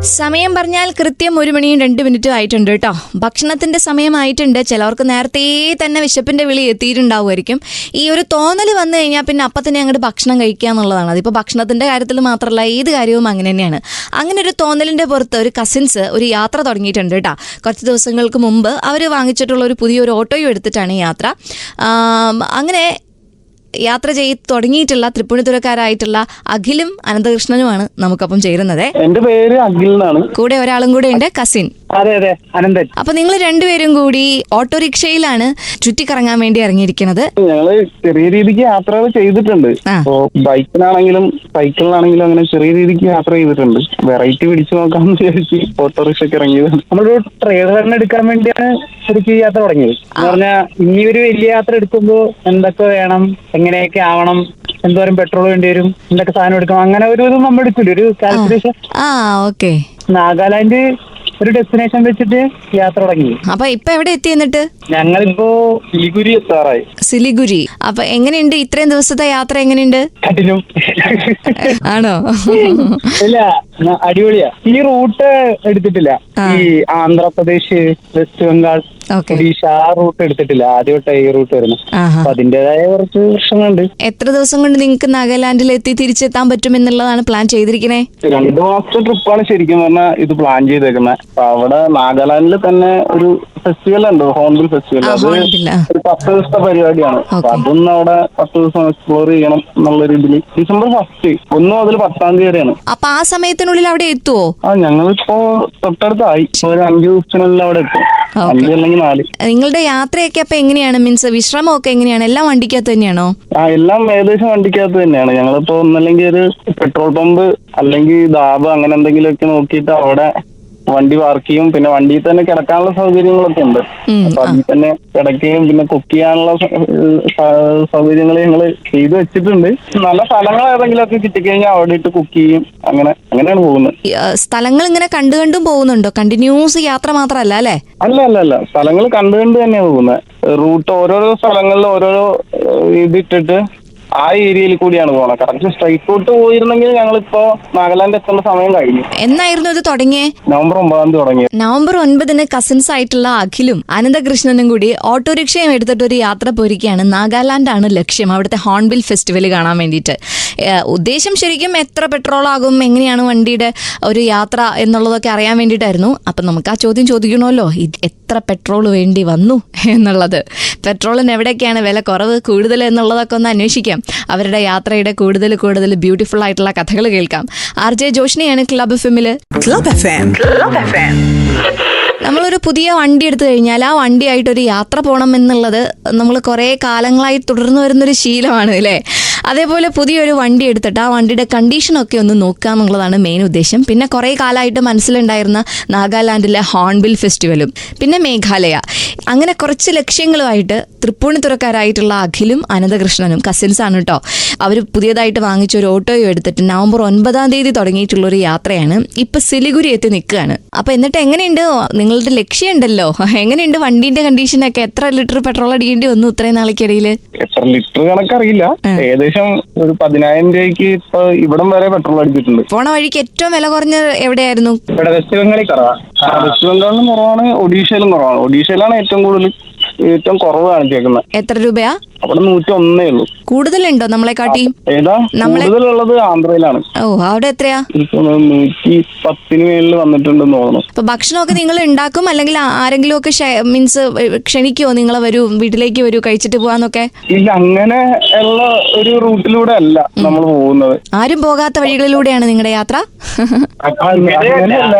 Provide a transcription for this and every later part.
സമയം പറഞ്ഞാൽ കൃത്യം 1 മണിയും 2 മിനിറ്റും ആയിട്ടുണ്ട് കേട്ടോ. ഭക്ഷണത്തിന്റെ സമയമായിട്ടുണ്ട്. ചിലവർക്ക് നേരത്തെ തന്നെ വിശപ്പിന്റെ വിളി എത്തിയിട്ടുണ്ടാവുമായിരിക്കും. ഈ ഒരു തോന്നൽ വന്നു കഴിഞ്ഞാൽ പിന്നെ അപ്പം തന്നെ അങ്ങോട്ട് ഭക്ഷണം കഴിക്കുക എന്നുള്ളതാണ്. അതിപ്പോൾ ഭക്ഷണത്തിന്റെ കാര്യത്തിൽ മാത്രമല്ല, ഏത് കാര്യവും അങ്ങനെ തന്നെയാണ്. അങ്ങനെ ഒരു തോന്നലിന്റെ പുറത്ത് ഒരു കസിൻസ് ഒരു യാത്ര തുടങ്ങിയിട്ടുണ്ട് കേട്ടോ. കുറച്ച് ദിവസങ്ങൾക്ക് മുമ്പ് അവർ വാങ്ങിച്ചിട്ടുള്ള ഒരു പുതിയൊരു ഓട്ടോയും എടുത്തിട്ടാണ് ഈ യാത്ര. അങ്ങനെ യാത്ര ചെയ്ത് തുടങ്ങിയിട്ടുള്ള തൃപ്പൂണിത്തുറക്കാരായിട്ടുള്ള അഖിലും അനന്തകൃഷ്ണനുമാണ് നമുക്കൊപ്പം ചേരുന്നത്. എന്റെ പേര് അഖിൽ എന്നാണ്. കൂടെ ഒരാളും കൂടെ ഉണ്ട്, കസിൻ. അതെ അതെ, അനന്തൻ. അപ്പൊ നിങ്ങൾ രണ്ടുപേരും കൂടി ഓട്ടോറിക്ഷയിലാണ് ചുറ്റിക്കറങ്ങാൻ വേണ്ടി ഇറങ്ങിയിരിക്കുന്നത്. ഞങ്ങള് ചെറിയ രീതിക്ക് യാത്രകൾ ചെയ്തിട്ടുണ്ട്. ഇപ്പോ ബൈക്കിനാണെങ്കിലും സൈക്കിളിനാണെങ്കിലും അങ്ങനെ ചെറിയ രീതിക്ക് യാത്ര ചെയ്തിട്ടുണ്ട്. വെറൈറ്റി പിടിച്ചു നോക്കാന്ന് വിചാരിച്ച് ഓട്ടോറിക്ഷയ്ക്ക് ഇറങ്ങിയത്. നമ്മളൊരു ട്രേഡ് എടുക്കാൻ വേണ്ടിയാണ് ശരിക്കും യാത്ര തുടങ്ങിയത്. എന്ന് പറഞ്ഞാൽ ഇനി ഒരു വലിയ യാത്ര എടുക്കുമ്പോൾ എന്തൊക്കെ വേണം, എങ്ങനെയൊക്കെ ആവണം, എന്തോരം പെട്രോൾ വേണ്ടി വരും, എന്തൊക്കെ സാധനം എടുക്കണം, അങ്ങനെ ഒരു ഇത് നമ്മൾ എടുക്കില്ല, ഒരു കാൽക്കുലേഷൻ. ഓക്കെ. നാഗാലാൻഡ് ഒരു ഡെസ്റ്റിനേഷൻ വെച്ചിട്ട് യാത്ര തുടങ്ങി. അപ്പൊ ഇപ്പൊ എവിടെ എത്തി? എന്നിട്ട് ഞങ്ങളിപ്പോ സിലിഗുരി എത്താറായി. സിലിഗുരി. അപ്പൊ എങ്ങനെയുണ്ട് ഇത്രയും ദിവസത്തെ യാത്ര? എങ്ങനെയുണ്ട്? കഠിനം ആണോ? ഇല്ല, അടിപൊളിയാ. ഈ റൂട്ട് എടുത്തിട്ടില്ല. ഈ ആന്ധ്രാപ്രദേശ്, വെസ്റ്റ് ബംഗാൾ, ഒഡീഷ ആ റൂട്ട് എടുത്തിട്ടില്ല. ആദ്യമായിട്ടാണ് ഈ റൂട്ട് വരുന്നത്. അപ്പൊ അതിന്റേതായ കുറച്ച് പ്രശ്നങ്ങളുണ്ട്. എത്ര ദിവസം കൊണ്ട് നിങ്ങൾക്ക് നാഗാലാൻഡിൽ എത്തി തിരിച്ചെത്താൻ പറ്റും എന്നുള്ളതാണ് പ്ലാൻ ചെയ്തിരിക്കണേ? 2 മാസത്തെ ട്രിപ്പാണ് ശരിക്കും പറഞ്ഞാൽ ഇത് പ്ലാൻ ചെയ്തേക്കുന്നത്. അപ്പൊ അവിടെ നാഗാലാൻഡിൽ തന്നെ ഒരു ഫെസ്റ്റിവൽ ഉണ്ട്, ഹോൺബിൽ ഫെസ്റ്റിവൽ. അത് ഒരു 10 ദിവസത്തെ പരിപാടിയാണ്. അപ്പൊ അതൊന്നും അവിടെ 10 ദിവസം എക്സ്പ്ലോർ ചെയ്യണം എന്നുള്ളൊരു ഇതില് December 1 1 മുതൽ 10 തീയതി വരെയാണ്. അപ്പൊ ആ സമയത്തിനുള്ളിൽ അവിടെ എത്തുവോ? ഞങ്ങളിപ്പോ തൊട്ടടുത്തായി. ഒരു 5 ദിവസത്തിനുള്ളിൽ അവിടെ എത്തും. 5 അല്ലെങ്കിൽ 4. നിങ്ങളുടെ യാത്രയൊക്കെ അപ്പൊ എങ്ങനെയാണ്? മീൻസ് വിശ്രമമൊക്കെ എങ്ങനെയാണ്? എല്ലാം വണ്ടിക്കകത്ത് തന്നെയാണോ? എല്ലാം ഏകദേശം വണ്ടിക്കകത്ത് തന്നെയാണ്. ഞങ്ങളിപ്പോ ഒന്നല്ലെങ്കിൽ ഒരു പെട്രോൾ പമ്പ് അല്ലെങ്കിൽ ധാബ അങ്ങനെ എന്തെങ്കിലുമൊക്കെ നോക്കിയിട്ട് അവിടെ വണ്ടി പാർക്ക് ചെയ്യും. പിന്നെ വണ്ടിയിൽ തന്നെ കിടക്കാനുള്ള സൗകര്യങ്ങളൊക്കെ ഉണ്ട്. അപ്പൊ അതിൽ തന്നെ കിടക്കുകയും പിന്നെ കുക്ക് ചെയ്യാനുള്ള സൗകര്യങ്ങൾ ഞങ്ങൾ ചെയ്തു വെച്ചിട്ടുണ്ട്. നല്ല സ്ഥലങ്ങൾ ഏതെങ്കിലുമൊക്കെ കിട്ടിക്കഴിഞ്ഞാൽ അവിടെ ഇട്ട് കുക്ക് ചെയ്യും. അങ്ങനെയാണ് പോകുന്നത്. സ്ഥലങ്ങൾ ഇങ്ങനെ കണ്ടും പോകുന്നുണ്ടോ? കണ്ടിന്യൂസ് യാത്ര മാത്രമല്ല അല്ലേ? അല്ല, സ്ഥലങ്ങൾ കണ്ടുകണ്ട് തന്നെയാണ് പോകുന്നത്. റൂട്ട് ഓരോരോ സ്ഥലങ്ങളിൽ ഓരോരോ ഇതിട്ടിട്ട് ആ ഏരിയയിൽ കൂടിയാണ് പോകണം. കറക്റ്റ് സ്ട്രൈറ്റ് റൂട്ട് പോയിരുന്നെങ്കിൽ ഞങ്ങളിപ്പോ നാഗാലാൻഡ് എത്തേണ്ട സമയം കഴിഞ്ഞു. എന്നായിരുന്നു ഇത് തുടങ്ങിയേ? November 9 തുടങ്ങി. November 9 കസിൻസ് ആയിട്ടുള്ള അഖിലും അനന്തകൃഷ്ണനും കൂടി ഓട്ടോറിക്ഷയും എടുത്തിട്ട് ഒരു യാത്ര പോയിരിക്കുകയാണ്. നാഗാലാൻഡ് ആണ് ലക്ഷ്യം, അവിടുത്തെ ഹോൺബിൽ ഫെസ്റ്റിവൽ കാണാൻ വേണ്ടിയിട്ട്. ഉദ്ദേശം ശരിക്കും എത്ര പെട്രോൾ ആകും, എങ്ങനെയാണ് വണ്ടിയുടെ ഒരു യാത്ര എന്നുള്ളതൊക്കെ അറിയാൻ വേണ്ടിയിട്ടായിരുന്നു. അപ്പം നമുക്ക് ആ ചോദ്യം ചോദിക്കണമല്ലോ, എത്ര പെട്രോൾ വേണ്ടി വന്നു എന്നുള്ളത്. പെട്രോളിന് എവിടെയൊക്കെയാണ് വില കുറവ് കൂടുതൽ എന്നുള്ളതൊക്കെ ഒന്ന് അന്വേഷിക്കാം. അവരുടെ യാത്രയുടെ കൂടുതൽ ബ്യൂട്ടിഫുൾ ആയിട്ടുള്ള കഥകൾ കേൾക്കാം. RJ ജോഷ്നിയാണ് ക്ലബ് എഫ്എമ്മില്. നമ്മളൊരു പുതിയ വണ്ടി എടുത്തു കഴിഞ്ഞാൽ ആ വണ്ടിയായിട്ടൊരു യാത്ര പോകണം എന്നുള്ളത് നമ്മൾ കുറേ കാലങ്ങളായി തുടർന്നു വരുന്നൊരു ശീലമാണ് അല്ലേ? അതേപോലെ പുതിയൊരു വണ്ടി എടുത്തിട്ട് ആ വണ്ടിയുടെ കണ്ടീഷനൊക്കെ ഒന്ന് നോക്കുക എന്നുള്ളതാണ് മെയിൻ ഉദ്ദേശം. പിന്നെ കുറേ കാലമായിട്ട് മനസ്സിലുണ്ടായിരുന്ന നാഗാലാൻഡിലെ ഹോൺബിൽ ഫെസ്റ്റിവലും പിന്നെ മേഘാലയ, അങ്ങനെ കുറച്ച് ലക്ഷ്യങ്ങളുമായിട്ട് തൃപ്പൂണിത്തുറക്കാരായിട്ടുള്ള അഖിലും അനന്തകൃഷ്ണനും കസിൻസ് ആണ് കേട്ടോ. അവർ പുതിയതായിട്ട് വാങ്ങിച്ച ഒരു ഓട്ടോയും എടുത്തിട്ട് November 9 തുടങ്ങിയിട്ടുള്ളൊരു യാത്രയാണ്. ഇപ്പൊ സിലിഗുരി എത്തി നിൽക്കുകയാണ്. അപ്പൊ എന്നിട്ട് എങ്ങനെയുണ്ട് നിങ്ങളുടെ ലക്ഷ്യം ഉണ്ടല്ലോ, എങ്ങനെയുണ്ട് വണ്ടീന്റെ കണ്ടീഷനൊക്കെ? എത്ര ലിറ്റർ പെട്രോൾ അടിക്കേണ്ടി വന്നു ഇത്രയും നാളേക്കിടയിൽ? എത്ര ലിറ്റർ കണക്കറിയില്ല, ഏകദേശം ഒരു 10,000 രൂപയ്ക്ക് ഇപ്പൊ ഇവിടം വരെ പെട്രോൾ അടിച്ചിട്ടുണ്ട്. പോണ വഴിക്ക് ഏറ്റവും വില കുറഞ്ഞ എവിടെയായിരുന്നു? ഇവിടെ വെസ്റ്റ് ബംഗാളിൽ കുറവാണ്. വെസ്റ്റ് ബംഗാളിലും കുറവാണ്, ഒഡീഷയിലും കുറവാണ്. ഒഡീഷയിലാണ് ഏറ്റവും കുറവ് കാണിച്ചേക്കുന്നത്. എത്ര രൂപയാ? അവിടെ 101 ഉള്ളൂ. കൂടുതലുണ്ടോ നമ്മളെക്കാട്ടി? ഏതാ കൂടുതലുള്ളത് ആന്ധ്രയിലാണ്. അവിടെ എത്രയാ? 110 മേളിൽ വന്നിട്ടുണ്ടെന്ന് തോന്നുന്നു. അപ്പൊ ഭക്ഷണമൊക്കെ നിങ്ങൾ ഉണ്ടാക്കും അല്ലെങ്കിൽ ആരെങ്കിലും ഒക്കെ മീൻസ് ക്ഷണിക്കുവോ? നിങ്ങളെ വരൂ, വീട്ടിലേക്ക് വരൂ, കഴിച്ചിട്ട് പോവാന്നൊക്കെ? ഇല്ല, അങ്ങനെ ഉള്ള ഒരു റൂട്ടിലൂടെ അല്ല നമ്മൾ പോകുന്നത്. ആരും പോകാത്ത വഴികളിലൂടെയാണ് നിങ്ങളുടെ യാത്ര? അങ്ങനെയല്ല,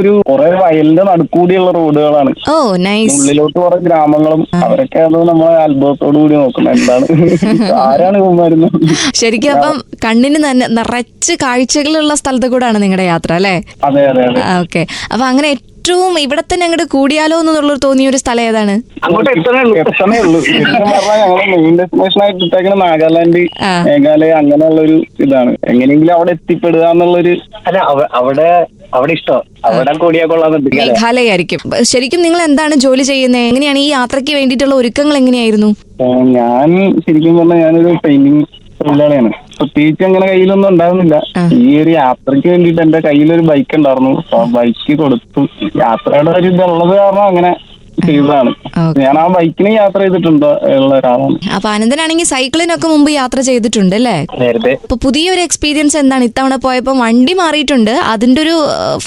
ഒരു കുറെ വയലിന്റെ നടുക്കൂടിയുള്ള റോഡുകളാണ്. ഓ നൈസ്. ഉള്ളിലോട്ട് കുറെ ഗ്രാമങ്ങളും അവരൊക്കെ അത് നമ്മളെ അത്ഭുതത്തോടു കൂടി നോക്കുന്നത്. എന്താണ് ആരാണ് പോകുമായിരുന്നത് ശരിക്കും? അപ്പം കണ്ണിന് നിറച്ച് കാഴ്ചകളുള്ള സ്ഥലത്ത് കൂടാണ് നിങ്ങളുടെ യാത്ര അല്ലേ? അതെ. ഓക്കെ. അപ്പൊ അങ്ങനെ ഏറ്റവും ഇവിടെ തന്നെ അങ്ങോട്ട് കൂടിയാലോ എന്നുള്ളൊരു തോന്നിയ ഒരു സ്ഥലം ഏതാണ്? അങ്ങോട്ട് എത്തണേ ഉള്ളൂ. ഞങ്ങൾ മെയിൻ ഡെസ്റ്റിനേഷൻ ആയിട്ട് ഇട്ടേക്കുന്ന നാഗാലാൻഡ്, മേഘാലയ അങ്ങനെയുള്ള ഒരു ഇതാണ്. എങ്ങനെയെങ്കിലും അവിടെ എത്തിപ്പെടുക എന്നുള്ളൊരു. അല്ല, അവിടെ ഇഷ്ടം അവിടെ കൂടിയാ കൊള്ളാൻ. മേഘാലയ ആയിരിക്കും. ശരിക്കും നിങ്ങൾ എന്താണ് ജോലി ചെയ്യുന്നത്? എങ്ങനെയാണ് ഈ യാത്രയ്ക്ക് വേണ്ടിയിട്ടുള്ള ഒരുക്കങ്ങൾ എങ്ങനെയായിരുന്നു? ഞാൻ ശരിക്കും പറഞ്ഞാൽ ഞാനൊരു പെയിന്റിംഗ് തൊഴിലാളിയാണ്. പ്രത്യേകിച്ച് അങ്ങനെ കയ്യിലൊന്നും ഉണ്ടായിരുന്നില്ല. ഈ ഒരു യാത്രയ്ക്ക് വേണ്ടിയിട്ട് എന്റെ കയ്യിലൊരു ബൈക്ക് ഉണ്ടായിരുന്നു. അപ്പൊ ബൈക്ക് കൊടുത്തു. യാത്രയുടെ ഒരു ഇതുള്ളത് കാരണം അങ്ങനെ ചെയ്തതാണ്. ഞാൻ ആ ബൈക്കിന് യാത്ര ചെയ്തിട്ടുണ്ട് ഉള്ള ഒരാളാണ്. അപ്പൊ അനന്തനാണെങ്കിൽ സൈക്കിളിനൊക്കെ മുമ്പ് യാത്ര ചെയ്തിട്ടുണ്ട് അല്ലേ? നേരത്തെ അപ്പൊ പുതിയൊരു എക്സ്പീരിയൻസ് എന്താണ്? ഇത്തവണ പോയപ്പോ വണ്ടി മാറിയിട്ടുണ്ട്, അതിന്റെ ഒരു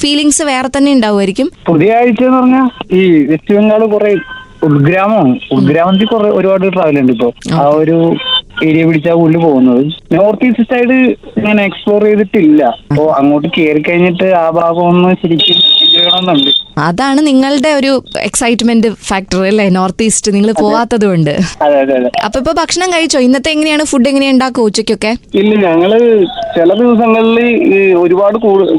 ഫീലിങ്സ് വേറെ തന്നെ ഉണ്ടാവുമായിരിക്കും. പുതിയ ആഴ്ച എന്ന് പറഞ്ഞാൽ ഈ വെസ്റ്റ് ബംഗാൾ കുറെ ഉൾഗ്രാമമാണ്. ഉൾഗ്രാമത്തിൽ കുറെ ഒരുപാട് ട്രാവൽ ഉണ്ട്. ഇപ്പൊ ആ ഒരു ഏരിയ പിടിച്ചാ ഉള്ളിൽ പോകുന്നത്. നോർത്ത് ഈസ്റ്റ് സൈഡ് ഞാൻ എക്സ്പ്ലോർ ചെയ്തിട്ടില്ല. അപ്പൊ അങ്ങോട്ട് കയറി കഴിഞ്ഞിട്ട് ആ ഭാഗം ഒന്ന് ശരിക്കും ചെയ്യണമെന്നുണ്ട്. അതാണ് നിങ്ങളുടെ ഒരു എക്സൈറ്റ്മെന്റ് ഫാക്ടർ അല്ലേ? നോർത്ത് ഈസ്റ്റ് നിങ്ങൾ പോവാത്തത് കൊണ്ട്. അതെ അതെ അതെ. അപ്പൊ ഇപ്പൊ ഭക്ഷണം കഴിച്ചോ? ഇന്നത്തെ എങ്ങനെയാണ് ഫുഡ് എങ്ങനെയാ ഉണ്ടാക്കുക ഉച്ചയ്ക്കൊക്കെ? ഇല്ല, ഞങ്ങള് ചില ദിവസങ്ങളിൽ ഒരുപാട്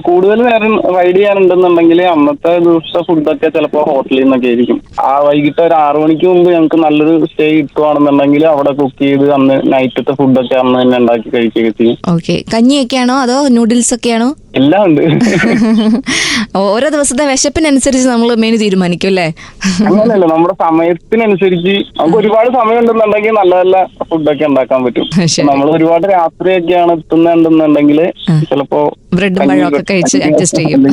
കൂടുതൽ നേരം റൈഡ് ചെയ്യാനുണ്ടെന്നുണ്ടെങ്കിൽ അന്നത്തെ ദിവസത്തെ ഫുഡൊക്കെ ചിലപ്പോൾ ഹോട്ടലിൽ നിന്നൊക്കെ ആയിരിക്കും. ആ വൈകിട്ട് ഒരു 6 മണിക്ക് മുമ്പ് ഞങ്ങൾക്ക് നല്ലൊരു സ്റ്റേ കിട്ടുവാണെന്നുണ്ടെങ്കിൽ അവിടെ കുക്ക് ചെയ്ത് അന്ന് നൈറ്റത്തെ ഫുഡൊക്കെ അന്ന് തന്നെ ഉണ്ടാക്കി കഴിക്കുകയൊക്കെ ചെയ്യും. ഓക്കെ, കഞ്ഞിയൊക്കെയാണോ അതോ നൂഡിൽസ് ഒക്കെയാണോ? എല്ലാം ഉണ്ട്. ഓരോ ദിവസത്തെ വിശപ്പിനനുസരിച്ച് നമ്മൾ മെനു തീരുമാനിക്കും അല്ലേ? അങ്ങനെയല്ല, നമ്മുടെ സമയത്തിനനുസരിച്ച് നമുക്ക് ഒരുപാട് സമയം ഉണ്ടെന്നുണ്ടെങ്കിൽ നല്ല നല്ല ഫുഡൊക്കെ ഉണ്ടാക്കാൻ പറ്റും. നമ്മൾ ഒരുപാട് രാത്രിയൊക്കെയാണ് എത്തുന്നുണ്ടെന്നുണ്ടെങ്കിൽ ചിലപ്പോ ബ്രെഡും പഴമൊക്കെ കഴിച്ച് അഡ്ജസ്റ്റ് ചെയ്യും.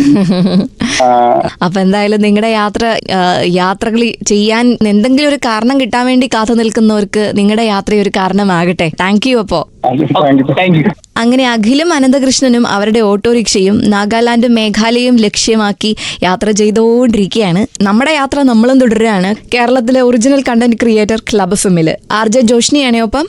അപ്പൊ എന്തായാലും നിങ്ങളുടെ യാത്രകൾ ചെയ്യാൻ എന്തെങ്കിലും ഒരു കാരണം കിട്ടാൻ വേണ്ടി കാത്തു നിൽക്കുന്നവർക്ക് നിങ്ങളുടെ യാത്ര ഒരു കാരണമാകട്ടെ. Thank you. അപ്പോ അങ്ങനെ അഖിലും അനന്തകൃഷ്ണനും അവരുടെ ഓട്ടോറിക്ഷയും നാഗാലാൻഡും മേഘാലയയും ലക്ഷ്യമാക്കി യാത്ര ചെയ്തുകൊണ്ടിരിക്കുകയാണ്. നമ്മുടെ യാത്ര നമ്മളും തുടരുകയാണ് കേരളത്തിലെ ഒറിജിനൽ കണ്ടന്റ് ക്രിയേറ്റർ ക്ലബ് എഫ്എമ്മിൽ. ആർജെ ജോഷ്നിയാണ് ഒപ്പം.